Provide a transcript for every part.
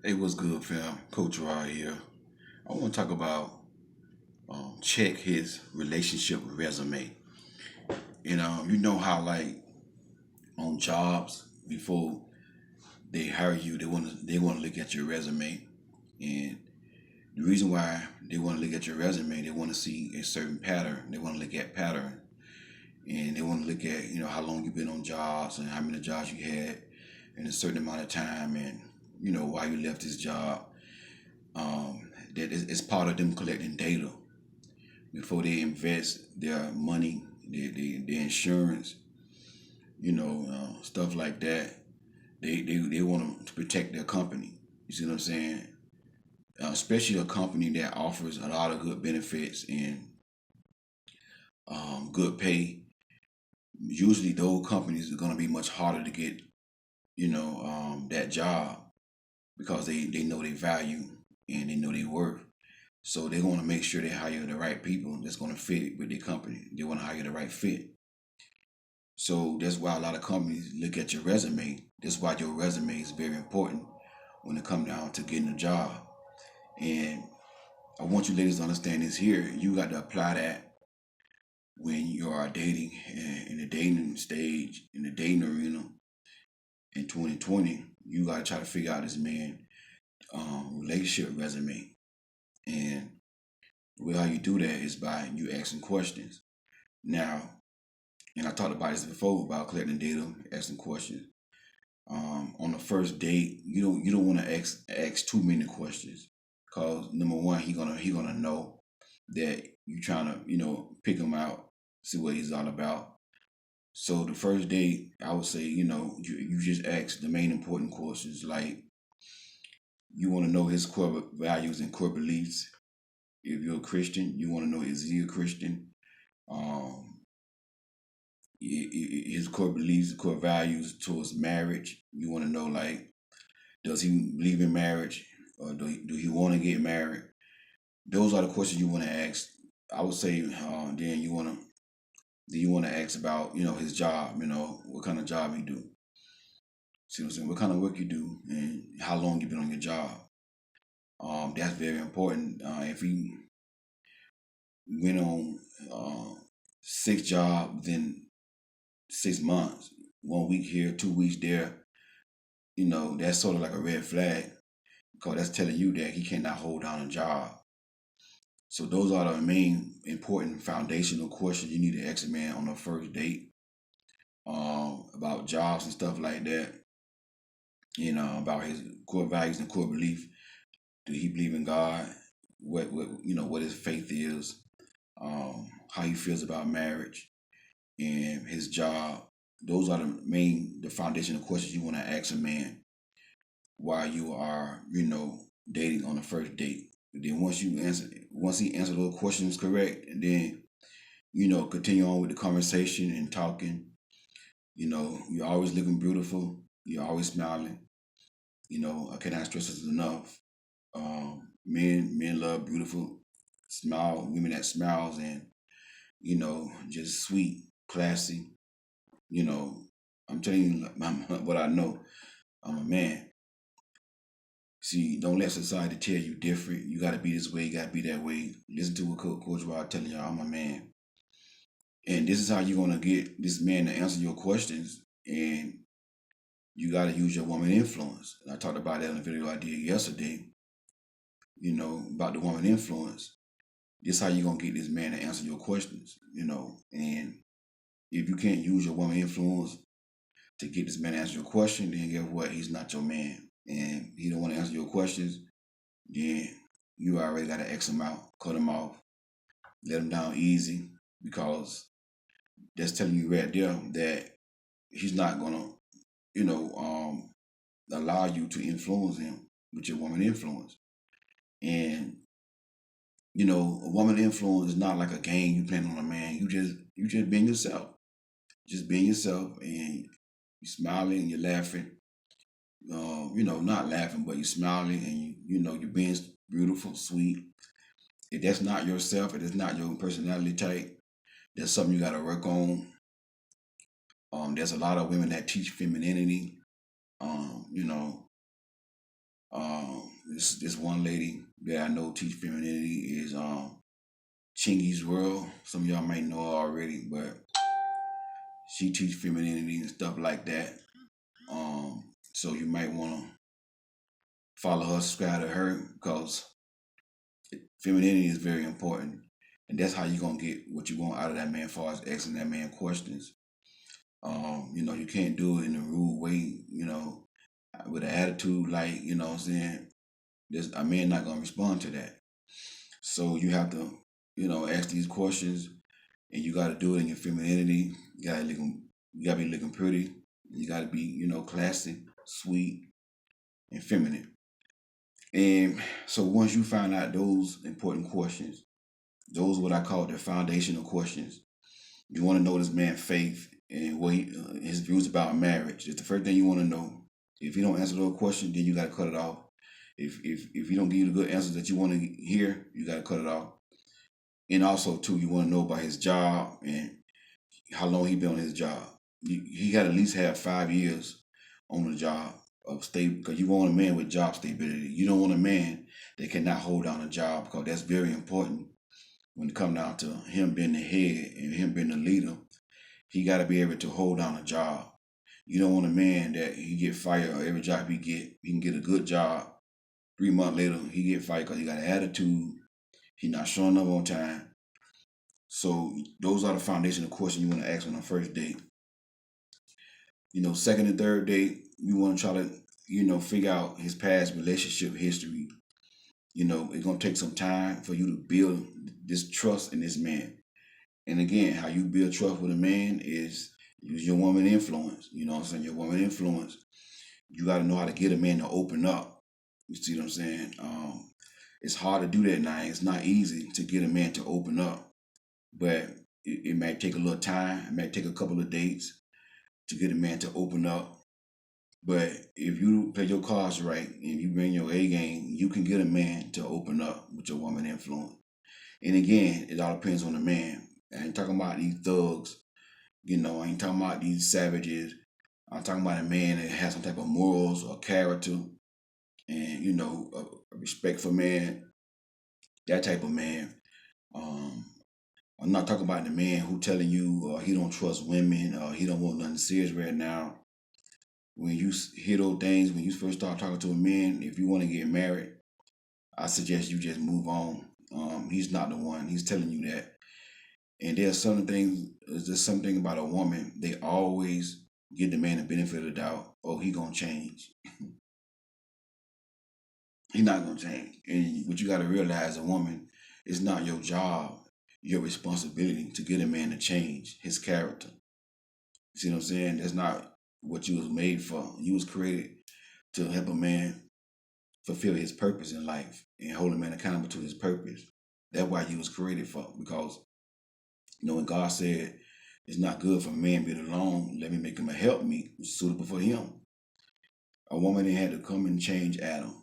Hey, what's good, fam? Coach Rod here. I want to talk about check his relationship resume. You know how like on jobs before they hire you, they want to look at your resume, and the reason why they want to look at your resume, they want to see a certain pattern. They want to look at pattern, and they want to look at how long you've been on jobs and how many jobs you had in a certain amount of time, and why you left this job. That it's part of them collecting data before they invest their money, their insurance, stuff like that. They want to protect their company. You see what I'm saying? Especially a company that offers a lot of good benefits and good pay. Usually, those companies are going to be much harder to get, that job because they know their value and they know their worth. So they want to make sure they hire the right people that's going to fit with their company. They want to hire the right fit. So that's why a lot of companies look at your resume. That's why your resume is very important when it comes down to getting a job. And I want you ladies to understand this here. You got to apply that when you are dating in the dating stage, in the dating arena in 2020. You got to try to figure out this man relationship resume. And the way how you do that is by you asking questions. Now, and I talked about this before about collecting data, asking questions. On the first date, you don't want to ask too many questions, cause number one, he gonna know that you trying to pick him out, see what he's all about. So the first date, I would say you just ask the main important questions like you want to know his core values and core beliefs. If you're a Christian, you want to know is he a Christian? Um, his core beliefs, core values towards marriage. You want to know like does he believe in marriage or do he want to get married? Those are the questions you want to ask. I would say then you want to ask about his job. What kind of job he do. See what I'm saying? What kind of work you do and how long you been on your job. That's very important. If he went on six jobs, then 6 months, 1 week here, 2 weeks there, that's sort of like a red flag because that's telling you that he cannot hold down a job. So those are the main important foundational questions you need to ask a man on the first date, about jobs and stuff like that. About his core values and core belief. Do he believe in God? What his faith is, how he feels about marriage and his job. Those are the foundational questions you want to ask a man while you are, dating on the first date. Then once he answers those questions correct, and then continue on with the conversation and talking. You're always looking beautiful. You're always smiling. I cannot stress this enough. Men love beautiful smile women that smiles and just sweet, classy. You know, I'm telling you what I know. I'm a man. See, don't let society tell you different. You got to be this way. You got to be that way. Listen to what Coach Rod telling y'all. I'm a man, and this is how you're gonna get this man to answer your questions. And you got to use your woman influence. And I talked about that in a video I did yesterday. About the woman influence. This is how you're gonna get this man to answer your questions. And if you can't use your woman influence to get this man to answer your question, then guess what? He's not your man. And he don't want to answer your questions, then you already got to X him out, cut him off, let him down easy, because that's telling you right there that he's not gonna, allow you to influence him with your woman influence. And a woman influence is not like a game you playing on a man. You just being yourself, just being yourself, and you're smiling, you're laughing. Not laughing, but you're smiling, and you're being beautiful, sweet. If that's not yourself, if it's not your personality type, that's something you got to work on. There's a lot of women that teach femininity. Um, you know, This one lady that I know teach femininity is Chingy's World. Some of y'all might know her already, but she teach femininity and stuff like that. So you might want to follow her, subscribe to her, because femininity is very important, and that's how you're gonna get what you want out of that man, as far as asking that man questions. You can't do it in a rude way, with an attitude like, what I'm saying, there's a man not gonna respond to that. So you have to, ask these questions, and you got to do it in your femininity. You gotta be looking pretty. You got to be, classy, sweet, and feminine. And so once you find out those important questions, those what I call the foundational questions. You want to know this man's faith and his views about marriage. It's the first thing you want to know. If you don't answer those questions, then you got to cut it off. If you don't give you the good answers that you want to hear, you got to cut it off. And also too, you want to know about his job and how long he been on his job. He got to at least have 5 years on the job of stable, because you want a man with job stability. You don't want a man that cannot hold down a job, because that's very important when it comes down to him being the head and him being the leader. He got to be able to hold down a job. You don't want a man that he get fired, or every job he can get a good job. 3 months later, he get fired because he got an attitude. He not showing up on time. So those are the foundational questions you want to ask on the first date. Second and third date, you want to try to, figure out his past relationship history. It's gonna take some time for you to build this trust in this man. And again, how you build trust with a man is use your woman influence. You know what I'm saying? Your woman influence. You got to know how to get a man to open up. You see what I'm saying? It's hard to do that now. It's not easy to get a man to open up, but it might take a little time. It might take a couple of dates to get a man to open up. But if you play your cards right and you bring your A game, you can get a man to open up with your woman influence. And again, it all depends on the man. I ain't talking about these thugs. I ain't talking about these savages. I'm talking about a man that has some type of morals or character and, a respect for man, that type of man. I'm not talking about the man who telling you he don't trust women or he don't want nothing serious right now. When you hear those things, when you first start talking to a man, if you want to get married, I suggest you just move on. He's not the one. He's telling you that. And there's something about a woman. They always give the man the benefit of the doubt. Oh, he gonna change. He's not gonna change. And what you gotta realize, a woman, it's not your job, your responsibility to get a man to change his character. You see what I'm saying? That's not what you was made for. You was created to help a man fulfill his purpose in life and hold a man accountable to his purpose. That's why you was created for. Because when God said it's not good for a man being alone, let me make him a helpmeet suitable for him. A woman had to come and change Adam.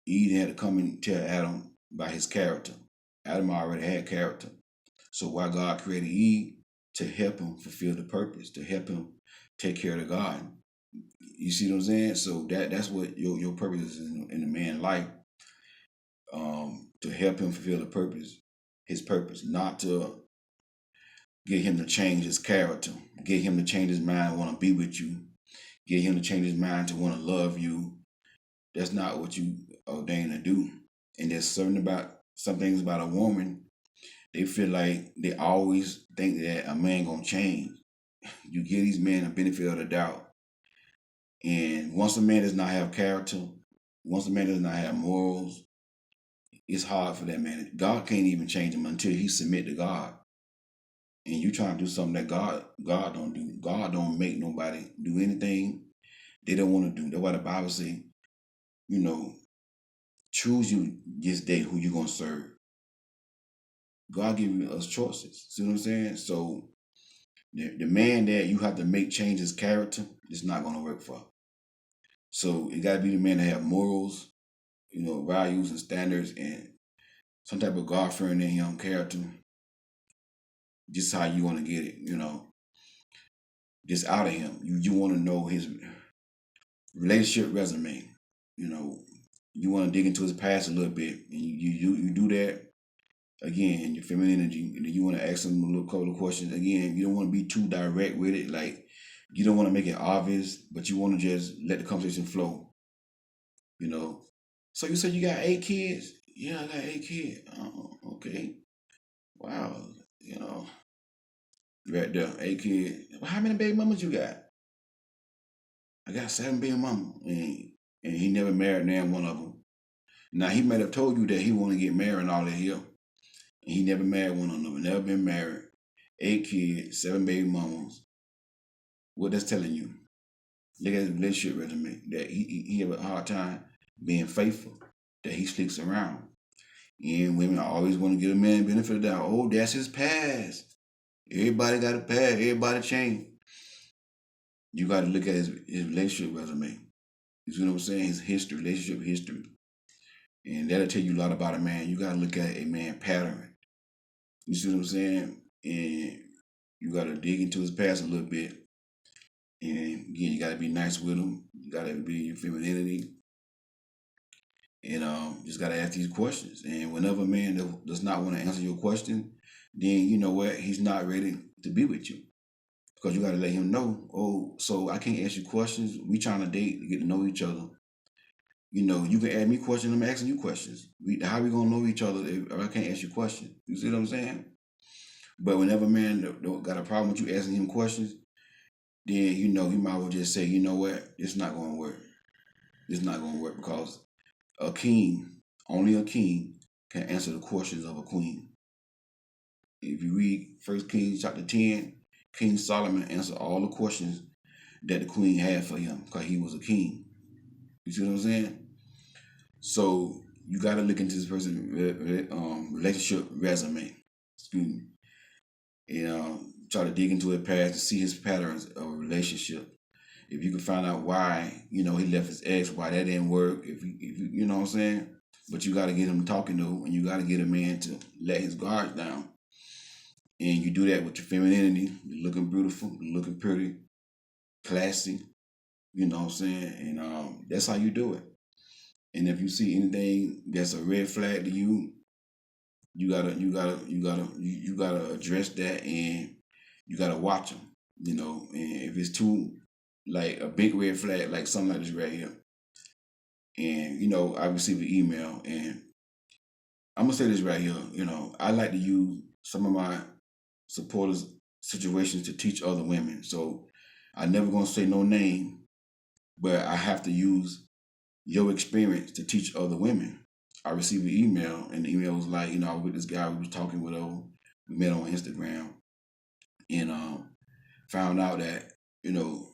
Eve had to come and tell Adam about his character. Adam already had character. So why God created Eve? To help him fulfill the purpose, to help him take care of the garden. You see what I'm saying? So that's what your purpose is in a man's life. To help him fulfill the purpose, his purpose, not to get him to change his character, get him to change his mind, want to be with you, get him to change his mind to want to love you. That's not what you ordained to do. And there's some things about a woman, they feel like they always think that a man gonna change. You give these men a benefit of the doubt. And once a man does not have character, once a man does not have morals, it's hard for that man. God can't even change him until he submit to God. And you trying to do something that God don't do. God don't make nobody do anything they don't want to do. That's why the Bible say, choose you this day who you gonna serve. God giving us choices. See what I'm saying? So the man that you have to make change his character is not gonna work for. So it gotta be the man that have morals, values and standards and some type of God fearing in him character. Just how you want to get it, just out of him. You want to know his relationship resume. You want to dig into his past a little bit, and you do that again. Your feminine energy, and then you want to ask him a little couple of questions. Again, you don't want to be too direct with it. Like you don't want to make it obvious, but you want to just let the conversation flow. You know. So you said you got 8 kids? Yeah, I got 8 kids. Oh, okay. Wow. You know, right there, 8 kids. Well, how many baby mamas you got? I got 7 baby mamas, and he never married now one of them. Now he might have told you that he want to get married and all that here, and he never married one of them. Never been married. 8 kids, 7 baby mamas. What that's telling you? Look at his relationship resume. That he have a hard time being faithful. That he sticks around. And women always want to give a man the benefit of the doubt. Oh, that's his past. Everybody got a past. Everybody changed. You got to look at his relationship resume. You see what I'm saying? His history, relationship history. And that'll tell you a lot about a man. You got to look at a man pattern. You see what I'm saying? And you got to dig into his past a little bit. And again, you got to be nice with him. You got to be your femininity. And just got to ask these questions. And whenever a man does not want to answer your question, then you know what? He's not ready to be with you. Because you got to let him know, oh, so I can't ask you questions. We trying to date to get to know each other. You know, you can ask me questions, I'm asking you questions. How we going to know each other if I can't ask you questions? You see what I'm saying? But whenever a man don't got a problem with you asking him questions, then, you know, he might well just say, you know what? It's not going to work. It's not going to work because a king, only a king, can answer the questions of a queen. If you read 1 Kings chapter 10, King Solomon answered all the questions that the queen had for him because he was a king. You see what I'm saying? So you got to look into this person's relationship resume. Excuse me. And try to dig into his past to see his patterns of relationship. If you can find out why, you know, he left his ex, why that didn't work, if you know what I'm saying? But you got to get him talking though, and you got to get a man to let his guards down. And you do that with your femininity. You're looking beautiful, you're looking pretty, classy. You know what I'm saying? And that's how you do it. And if you see anything that's a red flag to you, you gotta address that, and you gotta watch them. You know, and if it's too like a big red flag, like something like this right here, and you know, I received an email, and I'm gonna say this right here. You know, I like to use some of my supporters' situations to teach other women. So I never gonna say no name, but I have to use your experience to teach other women. I received an email, and the email was like, you know, I was with this guy we was talking with over. We met on Instagram, and found out that, you know,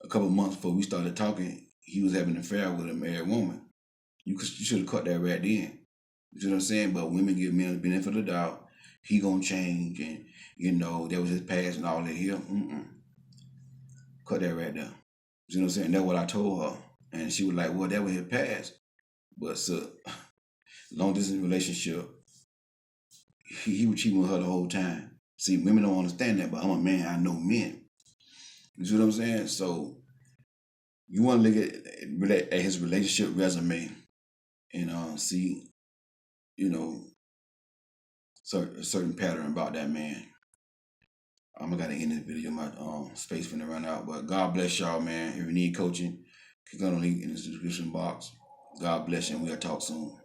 a couple months before we started talking, he was having an affair with a married woman. You should have cut that right then. You see what I'm saying? But women give men the benefit of the doubt. He gonna change, and you know that was his past and all that here. Cut that right there. You know what I'm saying? That's what I told her, and she was like, "Well, that was his past." But so, long distance relationship, he was cheating with her the whole time. See, women don't understand that, but I'm a man. I know men. You see what I'm saying? So you want to look at his relationship resume and see, you know, a certain pattern about that man. I'm gonna end this video. My space finna run out, but God bless y'all, man. If you need coaching, click on the link in the description box. God bless you, and we'll talk soon.